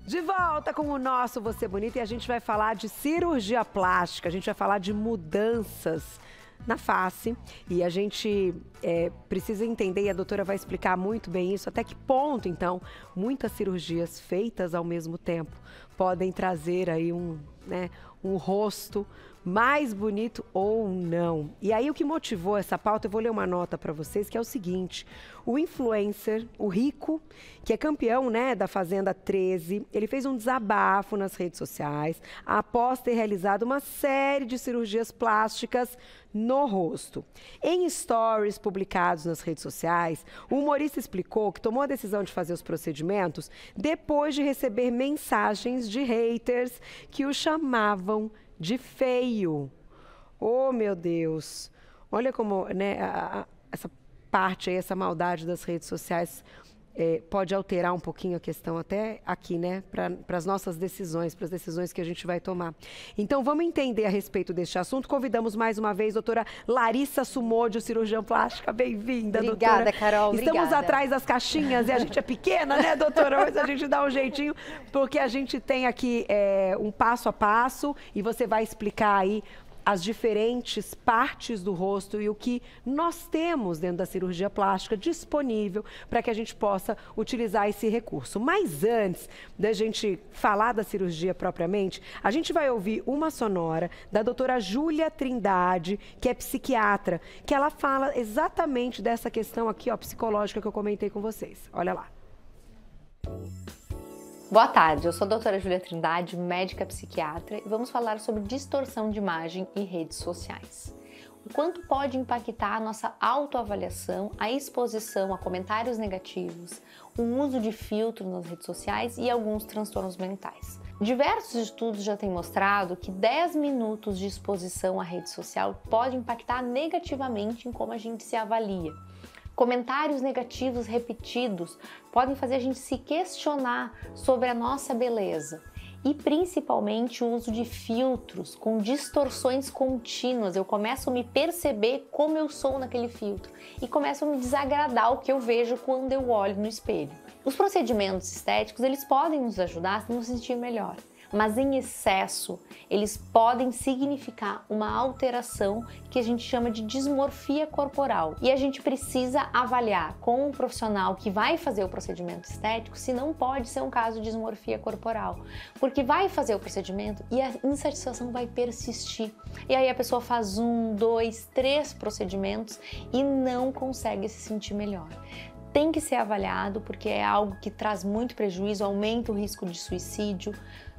De volta com o nosso Você Bonita e a gente vai falar de cirurgia plástica, a gente vai falar de mudanças na face e a gente precisa entender, e a doutora vai explicar muito bem isso, até que ponto, então, muitas cirurgias feitas ao mesmo tempo podem trazer aí um rosto mais bonito ou não. E aí o que motivou essa pauta, eu vou ler uma nota para vocês, que é o seguinte: o influencer, o Rico, que é campeão, da Fazenda 13, ele fez um desabafo nas redes sociais após ter realizado uma série de cirurgias plásticas no rosto. Em stories publicados nas redes sociais, o humorista explicou que tomou a decisão de fazer os procedimentos depois de receber mensagens de haters que o chamavam de feio. Oh, meu Deus! Olha como, essa parte aí, essa maldade das redes sociais pode alterar um pouquinho a questão até aqui, para as nossas decisões, para as decisões que a gente vai tomar. Então, vamos entender a respeito deste assunto. Convidamos mais uma vez a doutora Larissa Sumôdio, cirurgiã plástica. Bem-vinda, doutora. Obrigada, Carol. Estamos atrás das caixinhas e a gente é pequena, né, doutora? Mas a gente dá um jeitinho, porque a gente tem aqui um passo a passo e você vai explicar aí as diferentes partes do rosto e o que nós temos dentro da cirurgia plástica disponível para que a gente possa utilizar esse recurso. Mas antes da gente falar da cirurgia propriamente, a gente vai ouvir uma sonora da doutora Júlia Trindade, que é psiquiatra, que ela fala exatamente dessa questão aqui, psicológica que eu comentei com vocês. Olha lá. Boa tarde, eu sou a doutora Júlia Trindade, médica psiquiatra, e vamos falar sobre distorção de imagem e redes sociais. O quanto pode impactar a nossa autoavaliação, a exposição a comentários negativos, o uso de filtro nas redes sociais e alguns transtornos mentais. Diversos estudos já têm mostrado que 10 minutos de exposição à rede social pode impactar negativamente em como a gente se avalia. Comentários negativos repetidos podem fazer a gente se questionar sobre a nossa beleza. E principalmente o uso de filtros com distorções contínuas. Eu começo a me perceber como eu sou naquele filtro e começo a me desagradar o que eu vejo quando eu olho no espelho. Os procedimentos estéticos, eles podem nos ajudar a nos sentir melhor. Mas em excesso, eles podem significar uma alteração que a gente chama de dismorfia corporal. E a gente precisa avaliar com um profissional que vai fazer o procedimento estético se não pode ser um caso de dismorfia corporal. Porque vai fazer o procedimento e a insatisfação vai persistir. E aí a pessoa faz 1, 2, 3 procedimentos e não consegue se sentir melhor. Tem que ser avaliado porque é algo que traz muito prejuízo, aumenta o risco de suicídio.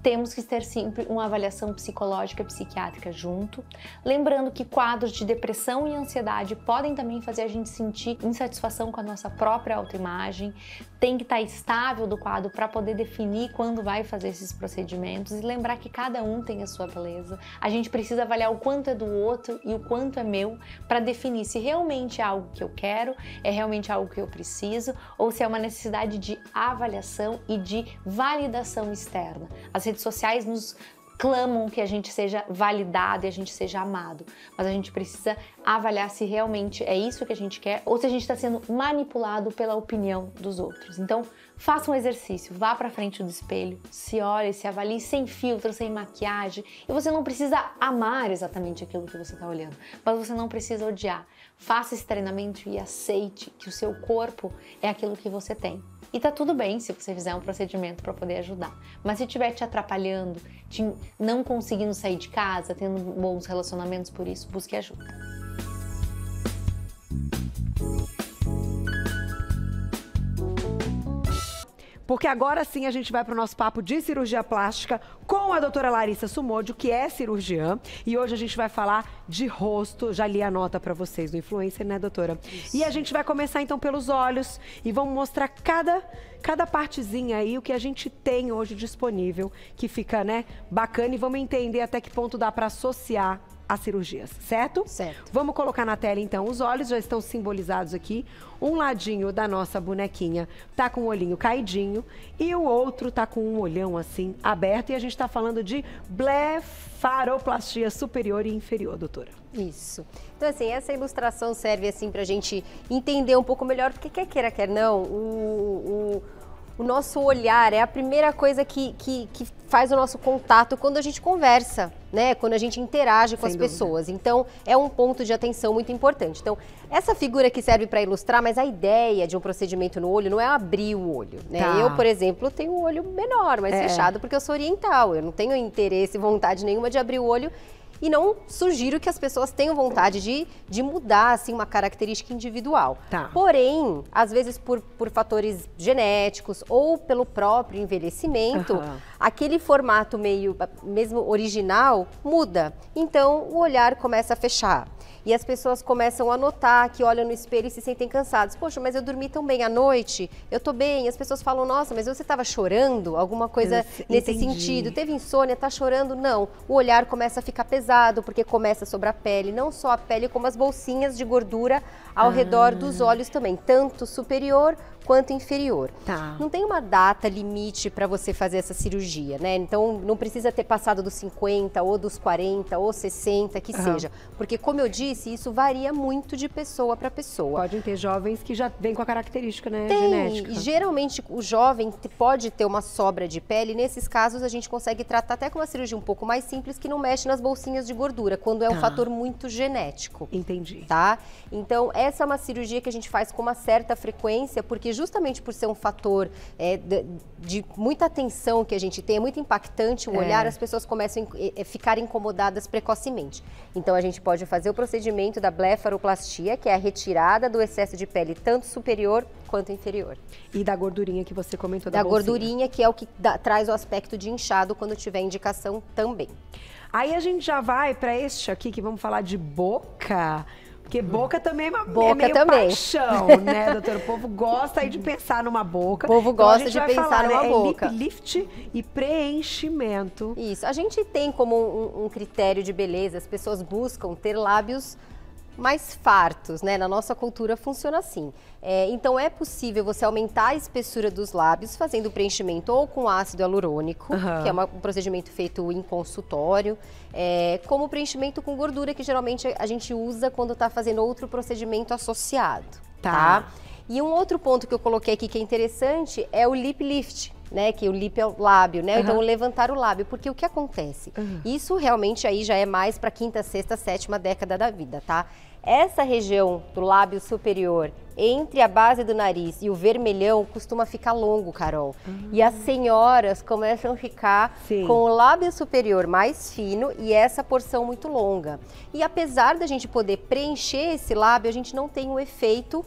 Temos que ter sempre uma avaliação psicológica e psiquiátrica junto. Lembrando que quadros de depressão e ansiedade podem também fazer a gente sentir insatisfação com a nossa própria autoimagem. Tem que estar estável do quadro para poder definir quando vai fazer esses procedimentos e lembrar que cada um tem a sua beleza. A gente precisa avaliar o quanto é do outro e o quanto é meu para definir se realmente é algo que eu quero, é realmente algo que eu preciso ou se é uma necessidade de avaliação e de validação externa. As redes sociais nos clamam que a gente seja validado e a gente seja amado, mas a gente precisa avaliar se realmente é isso que a gente quer ou se a gente está sendo manipulado pela opinião dos outros. Então, faça um exercício, vá para frente do espelho, se olhe, se avalie sem filtro, sem maquiagem, e você não precisa amar exatamente aquilo que você está olhando, mas você não precisa odiar. Faça esse treinamento e aceite que o seu corpo é aquilo que você tem. E tá tudo bem se você fizer um procedimento para poder ajudar. Mas se estiver te atrapalhando, não conseguindo sair de casa, tendo bons relacionamentos por isso, busque ajuda. Porque agora sim a gente vai para o nosso papo de cirurgia plástica com a doutora Larissa Sumôdio, que é cirurgiã. E hoje a gente vai falar de rosto. Já li a nota para vocês do influencer, né, doutora? Isso. E a gente vai começar então pelos olhos e vamos mostrar cada partezinha aí, o que a gente tem hoje disponível, que fica, bacana. E vamos entender até que ponto dá para associar as cirurgias, certo? Certo. Vamos colocar na tela então, os olhos já estão simbolizados aqui. Um ladinho da nossa bonequinha tá com o olhinho caidinho e o outro tá com um olhão assim aberto, e a gente tá falando de blefaroplastia superior e inferior, doutora. Isso. Então, assim, essa ilustração serve assim pra gente entender um pouco melhor, porque quer queira, quer não, o nosso olhar é a primeira coisa que faz o nosso contato quando a gente conversa, né? Quando a gente interage com as pessoas. Então, é um ponto de atenção muito importante. Então, essa figura que serve para ilustrar, mas a ideia de um procedimento no olho não é abrir o olho, né? Tá. Eu, por exemplo, tenho um olho menor, mais fechado, porque eu sou oriental. Eu não tenho interesse, vontade nenhuma de abrir o olho. E não sugiro que as pessoas tenham vontade de mudar, assim, uma característica individual. Tá. Porém, às vezes por fatores genéticos ou pelo próprio envelhecimento, aquele formato mesmo original muda. Então, o olhar começa a fechar. E as pessoas começam a notar que olham no espelho e se sentem cansados. Poxa, mas eu dormi tão bem à noite, eu tô bem. E as pessoas falam, nossa, mas você estava chorando? Alguma coisa nesse sentido? Teve insônia, tá chorando? Não. O olhar começa a ficar pesado, porque começa sobre a pele. Não só a pele, como as bolsinhas de gordura ao redor dos olhos também. Tanto superior quanto inferior. Tá. Não tem uma data limite para você fazer essa cirurgia, né? Então, não precisa ter passado dos 50, ou dos 40, ou 60, que seja. Porque, como eu disse, isso varia muito de pessoa para pessoa. Podem ter jovens que já vêm com a característica, né, Tem, genética. e geralmente o jovem pode ter uma sobra de pele. Nesses casos, a gente consegue tratar até com uma cirurgia um pouco mais simples, que não mexe nas bolsinhas de gordura, quando é um fator muito genético. Entendi. Tá? Então, essa é uma cirurgia que a gente faz com uma certa frequência, porque justamente por ser um fator de muita atenção que a gente tem, é muito impactante o olhar, as pessoas começam a ficar incomodadas precocemente. Então, a gente pode fazer o procedimento da blefaroplastia, que é a retirada do excesso de pele, tanto superior quanto inferior. E da gordurinha que você comentou Da bolsinha. gordurinha, que é o que traz o aspecto de inchado quando tiver indicação também. Aí a gente já vai para este aqui, que vamos falar de boca. Porque boca também é meio paixão, né, doutor? O povo gosta aí de pensar numa boca. O povo gosta de pensar numa boca. Lip lift e preenchimento. Isso. A gente tem como um critério de beleza, as pessoas buscam ter lábios mais fartos, né? Na nossa cultura funciona assim. Então é possível você aumentar a espessura dos lábios fazendo o preenchimento ou com ácido hialurônico, que é um procedimento feito em consultório, como preenchimento com gordura, que geralmente a gente usa quando está fazendo outro procedimento associado, tá? E um outro ponto que eu coloquei aqui que é interessante é o lip lift, né? Que o lip é o lábio, né? Então, levantar o lábio, porque o que acontece? Isso realmente aí já é mais para quinta, sexta, sétima década da vida, tá? Essa região do lábio superior, entre a base do nariz e o vermelhão, costuma ficar longo, Carol. E as senhoras começam a ficar com o lábio superior mais fino e essa porção muito longa. E apesar da gente poder preencher esse lábio, a gente não tem um efeito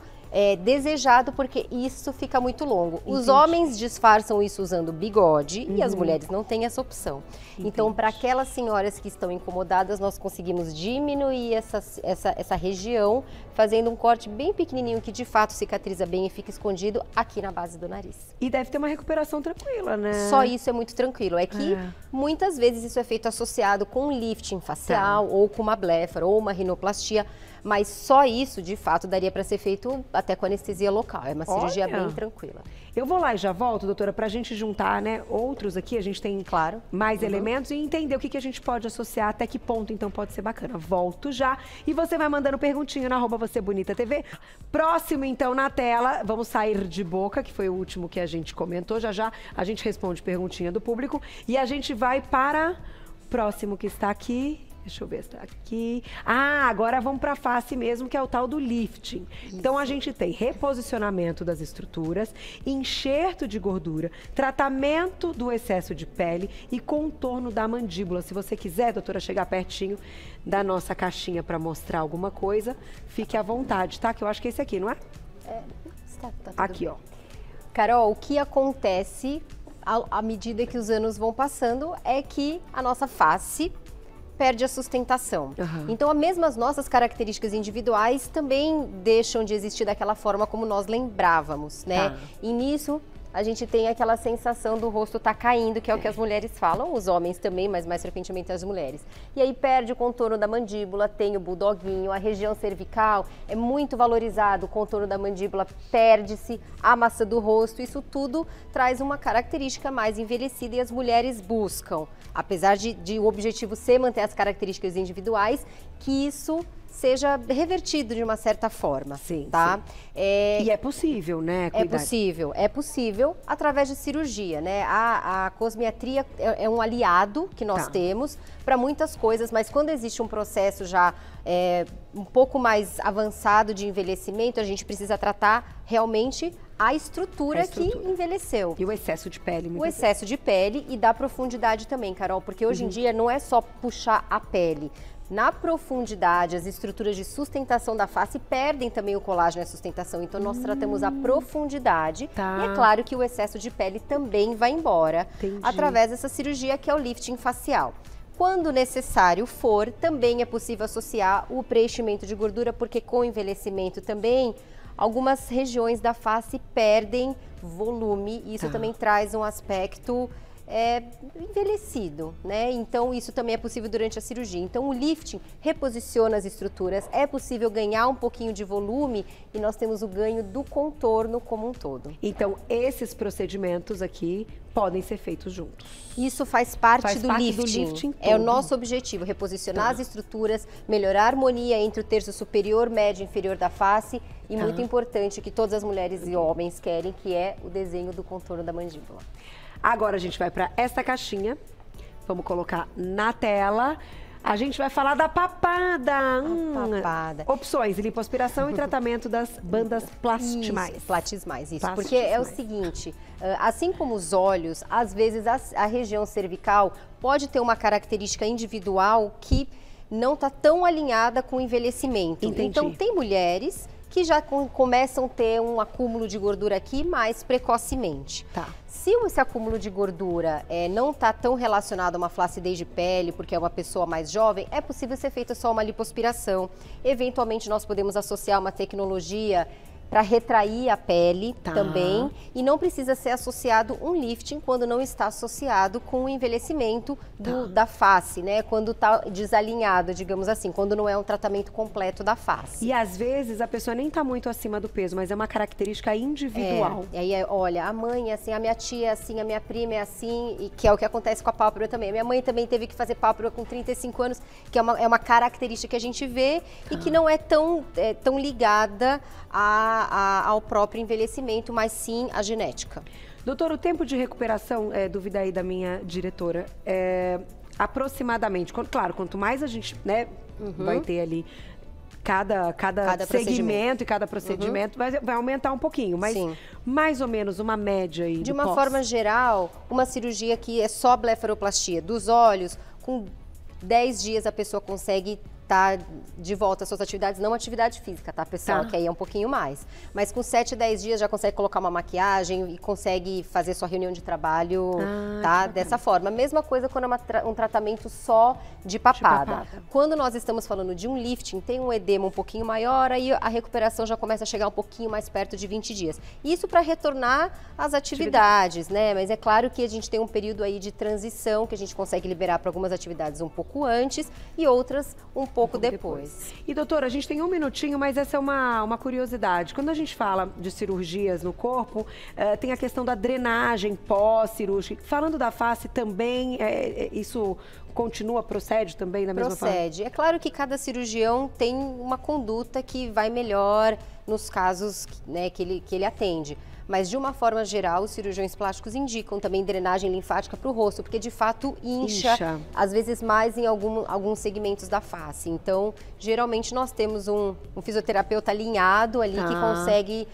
desejado, porque isso fica muito longo. Entendi. Os homens disfarçam isso usando bigode e as mulheres não têm essa opção. Entendi. Então, para aquelas senhoras que estão incomodadas, nós conseguimos diminuir essa região, fazendo um corte bem pequenininho que de fato cicatriza bem e fica escondido aqui na base do nariz. E deve ter uma recuperação tranquila, né? Só isso é muito tranquilo. É que muitas vezes isso é feito associado com um lifting facial, ou com uma blefaro, ou uma rinoplastia. Mas só isso, de fato, daria para ser feito até com anestesia local. É uma cirurgia bem tranquila. Eu vou lá e já volto, doutora, para a gente juntar, né, outros aqui. A gente tem, mais elementos e entender o que a gente pode associar, até que ponto, então, pode ser bacana. Volto já. E você vai mandando perguntinha na @VocêBonitaTV. Próximo, então, na tela, vamos sair de boca, que foi o último que a gente comentou. Já já a gente responde perguntinha do público. E a gente vai para o próximo que está aqui. Deixa eu ver se tá aqui. Agora vamos para a face mesmo, que é o tal do lifting. Isso. Então, a gente tem reposicionamento das estruturas, enxerto de gordura, tratamento do excesso de pele e contorno da mandíbula. Se você quiser, doutora, chegar pertinho da nossa caixinha para mostrar alguma coisa, fique à vontade, tá? Que eu acho que é esse aqui, não é? Tá aqui, ó. Carol, o que acontece à medida que os anos vão passando é que a nossa face perde a sustentação. Então, mesmo as nossas características individuais também deixam de existir daquela forma como nós lembrávamos, né? E nisso, a gente tem aquela sensação do rosto tá caindo, que é o que as mulheres falam, os homens também, mas mais frequentemente as mulheres. E aí perde o contorno da mandíbula, tem o bulldoguinho, a região cervical é muito valorizado, o contorno da mandíbula perde-se, a massa do rosto, isso tudo traz uma característica mais envelhecida e as mulheres buscam, apesar de o objetivo ser manter as características individuais, que isso seja revertido de uma certa forma. Sim, tá? sim. E é possível, né? Cuidar. É possível através de cirurgia, né? A cosmiatria é um aliado que nós temos para muitas coisas, mas quando existe um processo já um pouco mais avançado de envelhecimento, a gente precisa tratar realmente a estrutura que envelheceu. E o excesso de pele. O excesso de pele e da profundidade também, Carol, porque hoje em dia não é só puxar a pele. Na profundidade, as estruturas de sustentação da face perdem também o colágeno e a sustentação. Então, nós tratamos a profundidade. E é claro que o excesso de pele também vai embora através dessa cirurgia que é o lifting facial. Quando necessário for, também é possível associar o preenchimento de gordura, porque com o envelhecimento também, algumas regiões da face perdem volume e isso também traz um aspecto envelhecido, né? Então isso também é possível durante a cirurgia. Então o lifting reposiciona as estruturas, é possível ganhar um pouquinho de volume e nós temos o ganho do contorno como um todo. Então esses procedimentos aqui podem ser feitos juntos. Isso faz parte do lifting. É o nosso objetivo, reposicionar as estruturas, melhorar a harmonia entre o terço superior, médio e inferior da face e muito importante que todas as mulheres e homens querem, que é o desenho do contorno da mandíbula. Agora a gente vai para esta caixinha, vamos colocar na tela. A gente vai falar da papada. Papada. Opções, lipoaspiração e tratamento das bandas plastimais. Platismais, isso. Porque é o seguinte, assim como os olhos, às vezes a região cervical pode ter uma característica individual que não está tão alinhada com o envelhecimento. Entendi. Então tem mulheres que já começam a ter um acúmulo de gordura aqui mais precocemente. Se esse acúmulo de gordura não está tão relacionado a uma flacidez de pele, porque é uma pessoa mais jovem, é possível ser feita só uma lipoaspiração. Eventualmente nós podemos associar uma tecnologia para retrair a pele também, e não precisa ser associado um lifting quando não está associado com o envelhecimento da face, né? Quando está desalinhado, digamos assim, quando não é um tratamento completo da face. E às vezes a pessoa nem está muito acima do peso, mas é uma característica individual. E aí, olha, a mãe é assim, a minha tia é assim, a minha prima é assim, e que é o que acontece com a pálpebra também. A minha mãe também teve que fazer pálpebra com 35 anos, que é uma característica que a gente vê e que não é tão ligada ao próprio envelhecimento, mas sim à genética. Doutor, o tempo de recuperação, dúvida aí da minha diretora, aproximadamente, claro, quanto mais a gente vai ter ali cada segmento e cada procedimento, vai aumentar um pouquinho, mas mais ou menos uma média aí. De uma forma geral, uma cirurgia que é só blefaroplastia dos olhos, com 10 dias a pessoa consegue estar de volta às suas atividades, não atividade física, tá, pessoal? Que aí é um pouquinho mais. Mas com 7, 10 dias já consegue colocar uma maquiagem e consegue fazer sua reunião de trabalho, tá? Dessa forma. Mesma coisa quando é um tratamento só de papada. Quando nós estamos falando de um lifting, tem um edema um pouquinho maior, aí a recuperação já começa a chegar um pouquinho mais perto de 20 dias. Isso para retornar às atividades, né? Mas é claro que a gente tem um período aí de transição que a gente consegue liberar para algumas atividades um pouco antes e outras um pouco depois. E doutora, a gente tem um minutinho, mas essa é uma curiosidade. Quando a gente fala de cirurgias no corpo, tem a questão da drenagem pós-cirúrgica. Falando da face também, isso procede também da mesma forma? Procede. É claro que cada cirurgião tem uma conduta que vai melhor nos casos, né, que ele atende. Mas, de uma forma geral, os cirurgiões plásticos indicam também drenagem linfática para o rosto, porque, de fato, incha, às vezes mais em alguns segmentos da face. Então, geralmente, nós temos um fisioterapeuta alinhado ali que consegue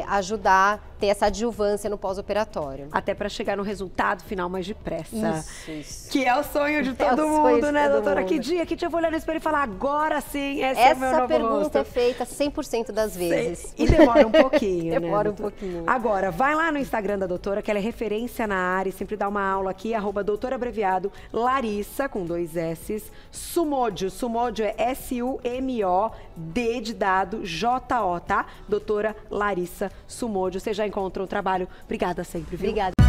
ajudar, ter essa adjuvância no pós-operatório. Até para chegar no resultado final mais depressa. Isso. Que é o sonho de todo mundo, né, doutora? Que dia eu vou olhar no espelho e falar, agora sim, esse é o meu novo rosto. Essa pergunta é feita 100% das vezes. E demora um pouquinho, né? Demora um pouquinho. Agora, vai lá no Instagram da doutora, que ela é referência na área e sempre dá uma aula aqui, @doutora abreviado Larissa, com 2 S's, Sumódio. Sumódio é S-U-M-O-D de dado, J-O, tá? Doutora Larissa Sumódio. Você já encontrou o trabalho. Obrigada sempre, viu? Obrigada.